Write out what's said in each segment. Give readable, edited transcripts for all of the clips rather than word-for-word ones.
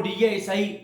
DJSI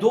2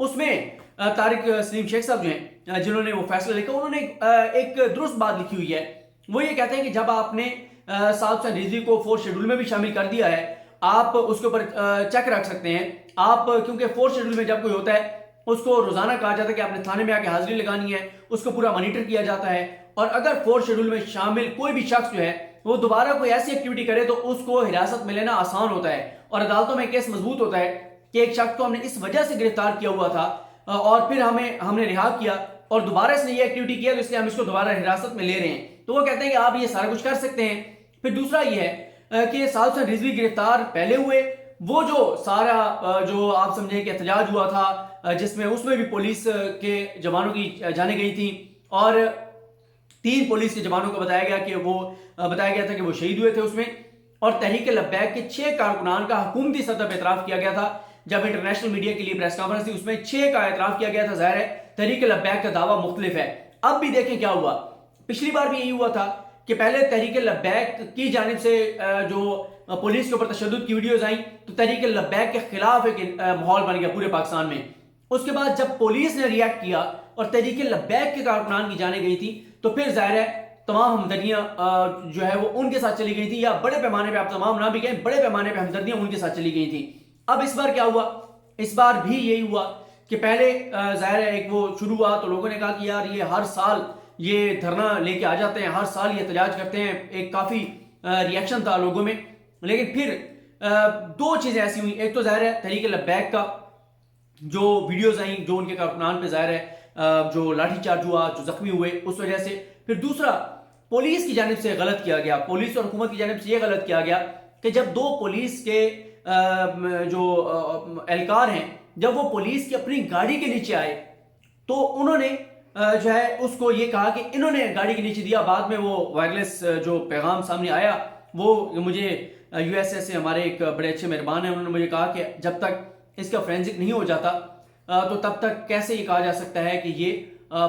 اس میں طارق سلیم شیخ صاحب جو ہیں جنہوں نے وہ فیصلہ لکھا، انہوں نے ایک درست بات لکھی ہوئی ہے. وہ یہ کہتے ہیں کہ جب آپ نے ساؤتھ حسین رضوی کو 4th شیڈول میں بھی شامل کر دیا ہے، آپ اس کے اوپر چیک رکھ سکتے ہیں. آپ کیونکہ 4th شیڈول میں جب کوئی ہوتا ہے اس کو روزانہ کہا جاتا ہے کہ آپ نے تھانے میں آ کے حاضری لگانی ہے، اس کو پورا مانیٹر کیا جاتا ہے. اور اگر 4th شیڈول میں شامل کوئی بھی شخص جو ہے وہ دوبارہ کوئی ایسی ایکٹیویٹی کرے تو اس کو حراست میں لینا آسان ہوتا ہے، اور عدالتوں میں کیس مضبوط ہوتا ہے کہ ایک شخص کو ہم نے اس وجہ سے گرفتار کیا ہوا تھا اور پھر ہم نے رہا کیا اور دوبارہ اس نے یہ ایکٹیویٹی کیا تو اس لیے ہم اس کو دوبارہ حراست میں لے رہے ہیں. تو وہ کہتے ہیں کہ آپ یہ سارا کچھ کر سکتے ہیں. پھر دوسرا یہ ہے کہ ساؤتھ حسین رضوی گرفتار پہلے ہوئے، وہ جو سارا جو آپ سمجھیں کہ احتجاج ہوا تھا جس میں اس میں بھی پولیس کے جوانوں کی جانیں گئی تھیں، اور 3 پولیس کے جوانوں کو بتایا گیا تھا کہ وہ شہید ہوئے تھے اس میں. اور تحریک لبیک کے 6 کارکنان کا حکومتی سطح پہ اعتراف کیا گیا تھا. جب انٹرنیشنل میڈیا کے لیے پریس کانفرنس تھی اس میں 6 کا اعتراف کیا گیا تھا. ظاہر ہے تحریک لبیک کا دعویٰ مختلف ہے. اب بھی دیکھیں کیا ہوا. پچھلی بار بھی یہی ہوا تھا کہ پہلے تحریک لبیک کی جانب سے جو پولیس کے اوپر تشدد کی ویڈیوز آئیں تو تحریک لبیک کے خلاف ایک ماحول بن گیا پورے پاکستان میں. اس کے بعد جب پولیس نے ریئیکٹ کیا اور تحریک لبیک کے کارکنان کی جانیں گئی تھی تو پھر ظاہر ہے تمام ہمدردیاں جو ہے وہ ان کے ساتھ چلی گئی تھی، یا بڑے پیمانے پہ، آپ تمام نہ بھی کہیں، بڑے پیمانے پہ ہمدردیاں ان کے ساتھ چلی گئی تھی. اب اس بار کیا ہوا؟ اس بار بھی یہی ہوا کہ پہلے ظاہر ہے ایک وہ شروع ہوا تو لوگوں نے کہا کہ یار یہ ہر سال یہ دھرنا لے کے آ جاتے ہیں، ہر سال یہ احتجاج کرتے ہیں. ایک کافی ریئیکشن تھا لوگوں میں. لیکن پھر 2 چیزیں ایسی ہوئیں. ایک تو ظاہر ہے تحریک لبیک کا جو ویڈیوز آئیں جو ان کے کارکنان پہ ظاہر ہے جو لاٹھی چارج ہوا، جو زخمی ہوئے اس وجہ سے. پھر دوسرا پولیس کی جانب سے غلط کیا گیا، پولیس اور حکومت کی جانب سے یہ غلط کیا گیا کہ جب 2 پولیس کے جو اہلکار ہیں جب وہ پولیس کی اپنی گاڑی کے نیچے آئے تو انہوں نے جو ہے اس کو یہ کہا کہ انہوں نے گاڑی کے نیچے دیا. بعد میں وہ وائرلیس جو پیغام سامنے آیا وہ مجھے یو ایس ایس سے ہمارے ایک بڑے اچھے مہربان ہیں، انہوں نے مجھے کہا کہ جب تک اس کا فورینسک نہیں ہو جاتا تو تب تک کیسے یہ کہا جا سکتا ہے کہ یہ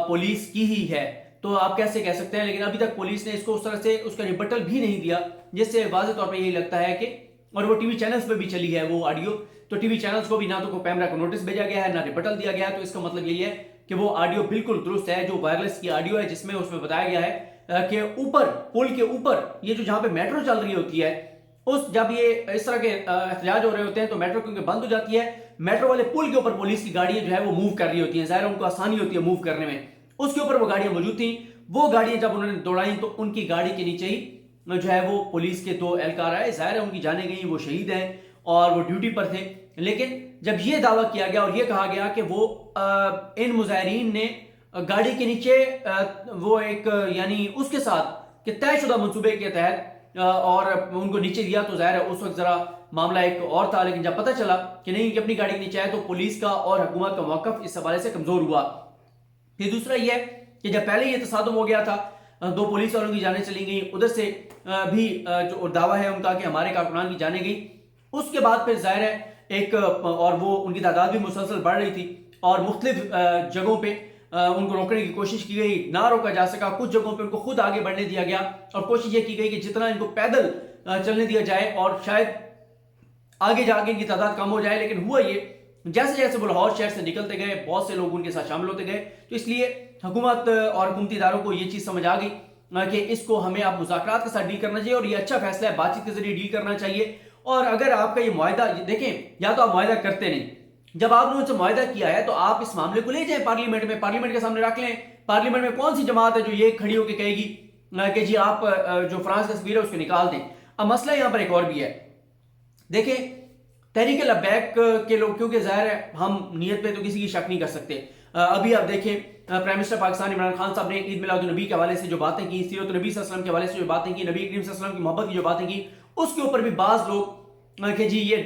پولیس کی ہی ہے. تو آپ کیسے کہہ سکتے ہیں؟ لیکن ابھی تک پولیس نے اس کو اس طرح سے اس کا ریبٹل بھی نہیں دیا، جس سے واضح طور پہ یہی لگتا ہے کہ، اور وہ ٹی وی چینلز پہ بھی چلی ہے وہ آڈیو، تو ٹی وی چینلز کو بھی نہ تو کوئی پیمرا کو نوٹس بھیجا گیا ہے نہ ریبٹل دیا گیا ہے. تو اس کا مطلب یہی ہے کہ وہ آڈیو بالکل درست ہے جو وائرلیس کی آڈیو ہے، جس میں اس میں بتایا گیا ہے کہ اوپر پل کے اوپر یہ جو جہاں پہ میٹرو چل رہی ہوتی ہے جب یہ اس طرح کے احتجاج ہو رہے ہوتے ہیں تو میٹرو کیونکہ بند ہو جاتی ہے، میٹرو والے پل کے اوپر پولیس کی گاڑیاں جو ہے وہ موو کر رہی ہوتی ہیں. ظاہر ان کو آسانی ہوتی ہے موو کرنے میں. اس کے اوپر وہ گاڑیاں موجود تھیں. وہ گاڑیاں جب انہوں نے دوڑائیں تو ان کی گاڑی کے نیچے ہی جو ہے وہ پولیس کے 2 اہلکار آئے. ظاہر ہے ان کی جانیں گئیں، وہ شہید ہیں اور وہ ڈیوٹی پر تھے. لیکن جب یہ دعویٰ کیا گیا اور یہ کہا گیا کہ وہ ان مظاہرین نے گاڑی کے نیچے وہ ایک یعنی اس کے ساتھ کہ طے شدہ منصوبے کے تحت اور ان کو نیچے دیا، تو ظاہر ہے اس وقت ذرا معاملہ ایک اور تھا. لیکن جب پتہ چلا کہ نہیں کہ اپنی گاڑی کے نیچے آئے تو پولیس کا اور حکومت کا موقف اس حوالے سے کمزور ہوا. پھر دوسرا یہ ہے کہ جب پہلے یہ تصادم ہو گیا تھا 2 پولیس والوں کی جانیں چلی گئیں، ادھر سے بھی جو دعویٰ ہے ان کا کہ ہمارے کارکنان کی جانیں گئیں. اس کے بعد پھر ظاہر ہے ایک اور وہ ان کی تعداد بھی مسلسل بڑھ رہی تھی اور مختلف جگہوں پہ ان کو روکنے کی کوشش کی گئی، نہ روکا جا سکا. کچھ جگہوں پہ ان کو خود آگے بڑھنے دیا گیا اور کوشش یہ کی گئی کہ جتنا ان کو پیدل چلنے دیا جائے اور شاید آگے جا کے ان کی تعداد کم ہو جائے. لیکن ہوا یہ جیسے جیسے وہ لاہور شہر سے نکلتے گئے بہت سے لوگ ان کے ساتھ شامل ہوتے گئے. تو اس لیے حکومت اور حکومتی اداروں کو یہ چیز سمجھ آ گئی کہ اس کو ہمیں اب مذاکرات کے ساتھ ڈیل کرنا چاہیے اور یہ اچھا فیصلہ ہے، بات چیت کے ذریعے ڈیل کرنا چاہیے. اور اگر آپ کا یہ معاہدہ دیکھیں، یا تو آپ معاہدہ کرتے نہیں، جب آپ نے ان سے معاہدہ کیا ہے تو آپ اس معاملے کو لے جائیں پارلیمنٹ میں، پارلیمنٹ کے سامنے رکھ لیں. پارلیمنٹ میں کون سی جماعت ہے جو یہ کھڑی ہو کے کہے گی کہ جی آپ جو فرانس کا سفیر ہے اس کو نکال دیں. اب مسئلہ یہاں پر ایک اور بھی ہے. دیکھیں تحریک لبیک کے لوگ، کیونکہ ظاہر ہے ہم نیت پہ تو کسی کی شک نہیں کر سکتے. ابھی آپ دیکھیں پرائم منسٹر پاکستان عمران خان صاحب نے عید میلاد النبی کے حوالے سے جو باتیں کی، سیرت النبی صلی اللہ علیہ وسلم کے حوالے سے جو باتیں کی، نبی کریم صلی اللہ علیہ وسلم کی محبت کی جو باتیں کی، اس کے اوپر بھی بعض لوگ کہ جی یہ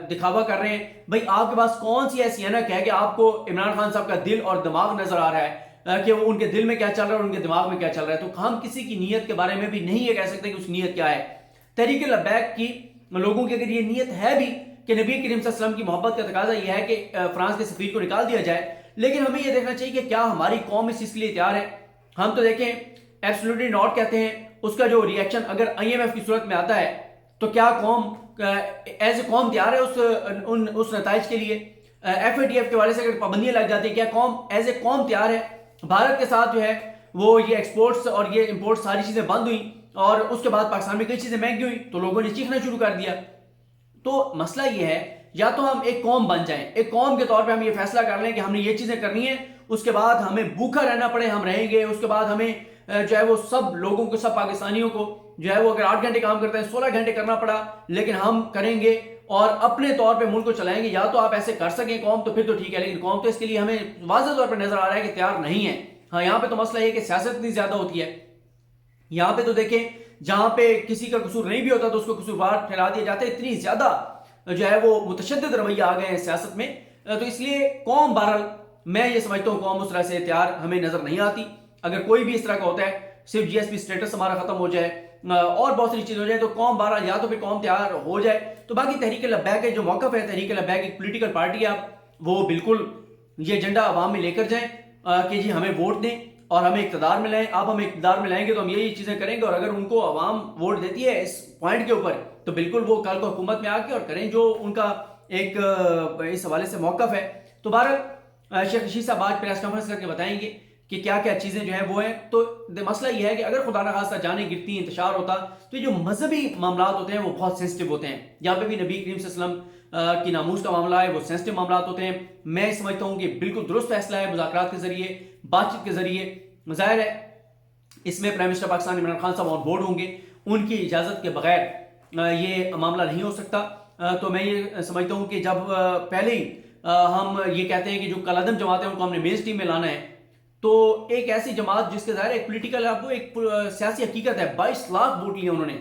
دکھاوا کر رہے ہیں. بھائی آپ کے پاس کون سی ایسی اینک ہے کہ آپ کو عمران خان صاحب کا دل اور دماغ نظر آ رہا ہے کہ وہ ان کے دل میں کیا چل رہا ہے اور ان کے دماغ میں کیا چل رہا ہے؟ تو ہم کسی کی نیت کے بارے میں بھی نہیں یہ کہہ سکتے کہ اس کی نیت کیا ہے. تحریک لبیک کی لوگوں کی اگر یہ نیت ہے بھی کہ نبی کریم صلی اللہ علیہ وسلم کی محبت کا تقاضا یہ ہے کہ فرانس کے سفیر کو نکال دیا جائے، لیکن ہمیں یہ دیکھنا چاہیے کہ کیا ہماری قوم اس چیز کے لیے تیار ہے. ہم تو دیکھیں ایبسلیوٹلی ناٹ کہتے ہیں. اس کا جو ری ایکشن اگر آئی ایم ایف کی صورت میں آتا ہے تو کیا قوم ایز اے قوم تیار ہے اس نتائج کے لیے؟ FATF کے حوالے سے اگر پابندیاں لگ جاتی ہیں، کیا قوم ایز اے قوم تیار ہے؟ بھارت کے ساتھ جو ہے وہ یہ ایکسپورٹس اور یہ امپورٹس ساری چیزیں بند ہوئیں اور اس کے بعد پاکستان میں کئی چیزیں مہنگی ہوئی تو لوگوں نے چیخنا شروع کر دیا. تو مسئلہ یہ ہے یا تو ہم ایک قوم بن جائیں، ایک قوم کے طور پہ ہم یہ فیصلہ کر لیں کہ ہم نے یہ چیزیں کرنی ہیں، اس کے بعد ہمیں بھوکا رہنا پڑے ہم رہیں گے، اس کے بعد ہمیں جو ہے وہ سب لوگوں کو، سب پاکستانیوں کو جو ہے وہ اگر 8 گھنٹے کام کرتے ہیں 16 گھنٹے کرنا پڑا لیکن ہم کریں گے اور اپنے طور پہ ملک کو چلائیں گے. یا تو آپ ایسے کر سکیں قوم تو پھر تو ٹھیک ہے، لیکن قوم تو اس کے لیے ہمیں واضح طور پہ نظر آ رہا ہے کہ تیار نہیں ہے. ہاں یہاں پہ تو مسئلہ یہ کہ سیاست اتنی زیادہ ہوتی ہے. یہاں پہ تو دیکھیں جہاں پہ کسی کا قصور نہیں بھی ہوتا تو اس کو قصوروار ٹھہرا دیا جاتا ہے. اتنی زیادہ جو ہے وہ متشدد رویہ آ گئے ہیں سیاست میں. تو اس لیے قوم بہرحال میں یہ سمجھتا ہوں قوم اس طرح سے تیار ہمیں نظر نہیں آتی. اگر کوئی بھی اس طرح کا ہوتا ہے صرف GSP سٹیٹس ہمارا ختم ہو جائے اور بہت ساری چیز ہو جائے تو قوم بہرحال یا تو پھر قوم تیار ہو جائے. تو باقی تحریک لبیک کے جو موقف ہے، تحریک لبیک ایک پولیٹیکل پارٹی ہے، وہ بالکل یہ ایجنڈا عوام میں لے کر جائیں کہ جی ہمیں ووٹ دیں اور ہمیں اقتدار میں لائیں. آپ ہمیں اقتدار میں لائیں گے تو ہم یہی چیزیں کریں گے اور اگر ان کو عوام ووٹ دیتی ہے اس پوائنٹ کے اوپر تو بالکل وہ کل کو حکومت میں آ کے اور کریں جو ان کا ایک اس حوالے سے موقف ہے. تو بہرحال شیخ رشید صاحب آج پریس کانفرنس کر کے بتائیں گے کہ کیا کیا چیزیں جو ہیں وہ ہیں. تو مسئلہ یہ ہے کہ اگر خدا نخواستہ جانیں گرتی انتشار ہوتا تو یہ جو مذہبی معاملات ہوتے ہیں وہ بہت سینسٹیو ہوتے ہیں. یہاں پہ بھی نبی کریم صلی اللہ علیہ وسلم کی ناموس کا معاملہ ہے، وہ سینسٹیو معاملات ہوتے ہیں. میں سمجھتا ہوں کہ بالکل درست فیصلہ ہے مذاکرات کے ذریعے، بات چیت کے ذریعے. ظاہر ہے اس میں پرائم منسٹر پاکستان عمران خان صاحب آن بورڈ ہوں گے، ان کی اجازت کے بغیر یہ معاملہ نہیں ہو سکتا. تو میں یہ سمجھتا ہوں کہ جب پہلے ہی ہم یہ کہتے ہیں کہ جو کالعدم جماعت ہے ان کو ہم نے مین سٹریم میں لانا ہے، تو ایک ایسی جماعت جس کے ظاہر ایک پولیٹیکل اب ایک سیاسی حقیقت ہے، 22 لاکھ ووٹ لیے انہوں نے،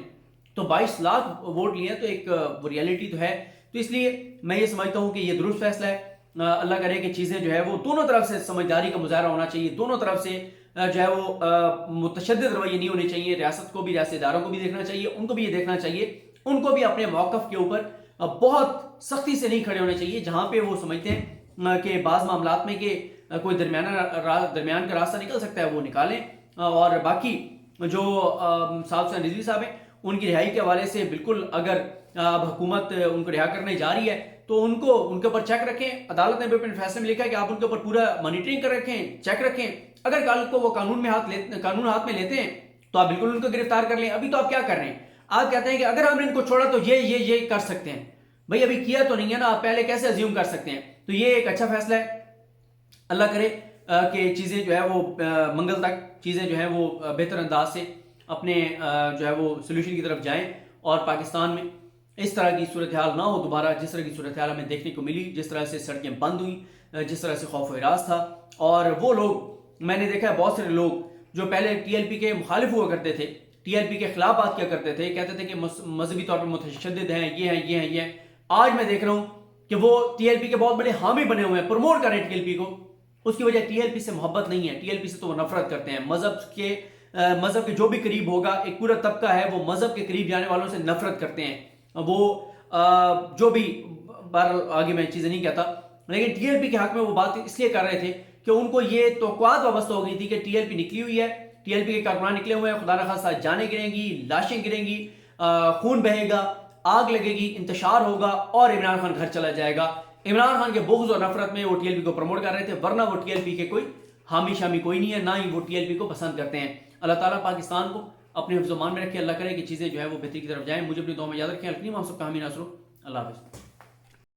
تو 22 لاکھ ووٹ لیے تو ایک وہ ریئلٹی تو ہے. تو اس لیے میں یہ سمجھتا ہوں کہ یہ درست فیصلہ ہے. اللہ کرے کہ چیزیں جو ہے وہ دونوں طرف سے سمجھداری کا مظاہرہ ہونا چاہیے، دونوں طرف سے جو ہے وہ متشدد رویے نہیں ہونے چاہیے. ریاست کو بھی، ریاستی اداروں کو بھی دیکھنا چاہیے، ان کو بھی یہ دیکھنا چاہیے ان کو بھی اپنے موقف کے اوپر بہت سختی سے نہیں کھڑے ہونے چاہیے. جہاں پہ وہ سمجھتے ہیں کہ بعض معاملات میں کہ کوئی درمیان کا راستہ نکل سکتا ہے وہ نکالیں. اور باقی جو صاحب سے رضوی صاحب ہیں ان کی رہائی کے حوالے سے بالکل اگر اب حکومت ان کو رہا کرنے جا رہی ہے تو ان کے اوپر چیک رکھیں. عدالت نے بھی اپنے فیصلے میں لکھا ہے کہ آپ ان کے اوپر پورا مانیٹرنگ کر رکھیں، چیک رکھیں. اگر کل کو وہ قانون ہاتھ میں لیتے ہیں تو آپ بالکل ان کو گرفتار کر لیں. ابھی تو آپ کیا کر رہے ہیں؟ آپ کہتے ہیں کہ اگر ہم نے ان کو چھوڑا تو یہ کر سکتے ہیں. بھائی ابھی کیا تو نہیں ہے نا، آپ پہلے کیسے ازیوم کر سکتے ہیں؟ تو یہ ایک اچھا فیصلہ ہے. اللہ کرے کہ چیزیں جو ہے وہ منگل تک چیزیں جو ہیں وہ بہتر انداز سے اپنے جو ہے وہ سلوشن کی طرف جائیں اور پاکستان میں اس طرح کی صورتحال نہ ہو دوبارہ، جس طرح کی صورتحال ہمیں دیکھنے کو ملی، جس طرح سے سڑکیں بند ہوئیں، جس طرح سے خوف و ہراس تھا. اور وہ لوگ میں نے دیکھا ہے بہت سارے لوگ جو پہلے TLP کے مخالف ہوا کرتے تھے، TLP کے خلاف بات کیا کرتے تھے، کہتے تھے کہ مذہبی طور پر متشدد ہیں، یہ ہیں. آج میں دیکھ رہا ہوں کہ وہ TLP کے بہت بڑے حامی بنے ہوئے ہیں، پروموٹ کر رہے ہیں TLP کو. اس کی وجہ TLP سے محبت نہیں ہے، TLP سے تو وہ نفرت کرتے ہیں. مذہب کے جو بھی قریب ہوگا، ایک پورا طبقہ ہے وہ مذہب کے قریب جانے والوں سے نفرت کرتے ہیں. وہ جو بھی آگے میں چیزیں نہیں کہتا، لیکن TLP کے حق میں وہ بات اس لیے کر رہے تھے کہ ان کو یہ توقعات وابستہ ہو گئی تھی کہ TLP نکلی ہوئی ہے، TLP کے کارکنان نکلے ہوئے ہیں، خدا نخواستہ جانیں گریں گی، لاشیں گریں گی، خون بہے گا، آگ لگے گی، انتشار ہوگا اور عمران خان گھر چلا جائے گا. عمران خان کے بغض اور نفرت میں وہ TLP کو پروموٹ کر رہے تھے، ورنہ وہ TLP کے کوئی حامی شامی کوئی نہیں ہے، نہ ہی وہ TLP کو پسند کرتے ہیں. اللہ تعالیٰ پاکستان کو اپنے حفظ و امان میں رکھے. اللہ کرے کہ چیزیں جو ہے وہ بہتری کی طرف جائیں. مجھے اپنی دعا میں یاد رکھیں. الکریم ہم سب کا حامی ناصر. اللہ حافظ.